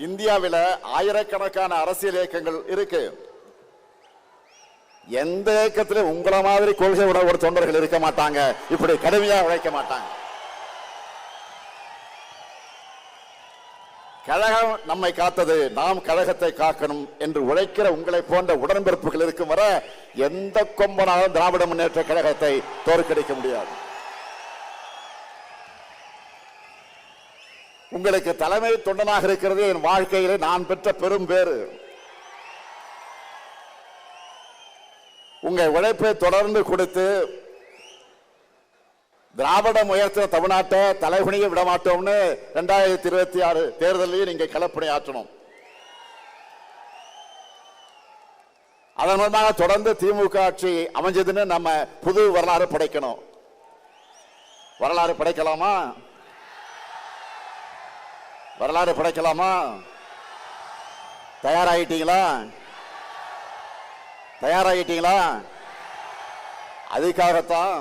இந்தியாவில் ஆயிரக்கணக்கான அரசியல் இயக்கங்கள் இருக்கு. எந்த இயக்கத்திலும் உங்களை மாதிரி கொள்கை உணர்வோட தொண்டர்கள் இருக்க மாட்டாங்க, இப்படி கடுமையாக உழைக்க மாட்டாங்க. கழகம் நம்மை காத்தது, நாம் கழகத்தை காக்கணும் என்று உழைக்கிற உங்களை போன்ற உடன்பிறப்புகள் இருக்கும் வர எந்த கொம்பனாலும் திராவிட முன்னேற்ற கழகத்தை தோற்கடிக்க முடியாது. உங்களுக்கு தலைமை தொண்டனாக இருக்கிறது என் வாழ்க்கையிலே நான் பெற்ற பெரும் பேறு. உங்கள் உழைப்பை தொடர்ந்து கொடுத்து திராவிடம் உயர்த்த தமிழ்நாட்டை தலைகுனிய விட மாட்டோம்னு 2026 தேர்தலையும் நீங்க களப்பணி ஆற்றணும். அதன் மூலமாக தொடர்ந்து திமுக ஆட்சி அமைஞ்சதுன்னு நம்ம புது வரலாறு படைக்கணும். வரலாறு படைக்கலாமா? வரலாறு படைக்கலாமா? தயாராகிட்டீங்களா? தயாராகிட்டீங்களா? அதுக்காகத்தான்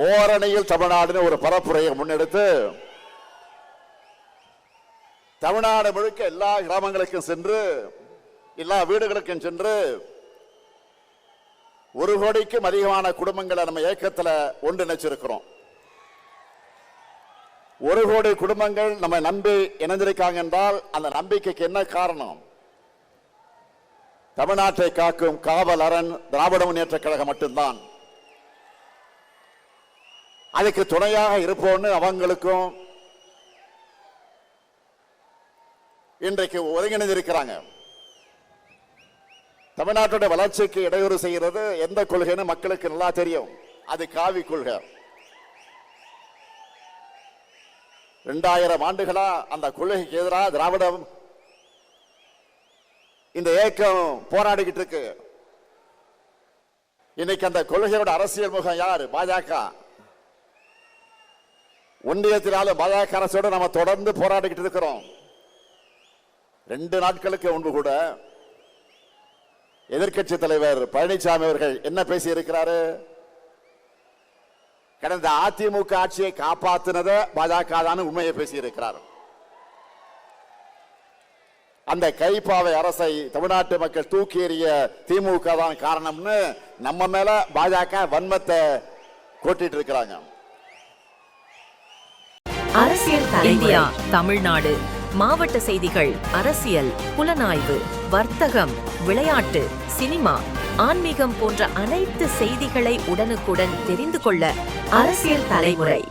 ஓரணியில் தமிழ்நாடுன்னு ஒரு பரப்புரையை முன்னெடுத்து தமிழ்நாடு முழுக்க எல்லா கிராமங்களுக்கும் சென்று எல்லா வீடுகளுக்கும் சென்று 1 கோடிக்கும் அதிகமான குடும்பங்களை நம்ம இயக்கத்தில் ஒன்றிணைச்சிருக்கிறோம். 1 கோடி குடும்பங்கள் நம்ம நம்பி இணைந்திருக்காங்க என்றால் அந்த நம்பிக்கைக்கு என்ன காரணம்? தமிழ்நாட்டை காக்கும் காவல் அரண் திராவிட முன்னேற்ற கழகம் மட்டும்தான். அதுக்கு துணையாக இருப்போம்னு அவங்களுக்கும் இன்றைக்கு ஒருங்கிணைந்திருக்கிறாங்க. தமிழ்நாட்டுடைய வளர்ச்சிக்கு இடையூறு செய்கிறது எந்த கொள்கைன்னு மக்களுக்கு நல்லா தெரியும். அது காவி கொள்கை. 2000 ஆண்டுகளா அந்த கொள்கைக்கு எதிராக திராவிடம் இந்த இயக்கம் போராடிக்கிட்டு இருக்கு. இன்னைக்கு அந்த கொள்கையோட அரசியல் முகம் யாரு? பாஜக. ஒன்றியத்தினால பாஜக அரசோடு நம்ம தொடர்ந்து போராடிக்கிட்டு இருக்கிறோம். 2 நாட்களுக்கு முன்பு கூட எதிர்க்கட்சி தலைவர் பழனிசாமி அவர்கள் என்ன பேசி இருக்கிறாரு? கடந்த அதிமுக ஆட்சியை காப்பாற்றினத பாஜக தான் உண்மையை பேசி இருக்கிறார். அந்த கைப்பாவை அரசை தமிழ்நாட்டு மக்கள் தூக்கி எறிய திமுக தான் காரணம்னு நம்ம மேல பாஜக வன்மத்தை கொட்டிட்டு இருக்கிறாங்க. அரசியல் இந்தியா, தமிழ்நாடு, மாவட்ட செய்திகள், அரசியல், புலனாய்வு, வர்த்தகம், விளையாட்டு, சினிமா, ஆன்மீகம் போன்ற அனைத்து செய்திகளை உடனுக்குடன் தெரிந்து கொள்ள அரசியல் தலைமுறை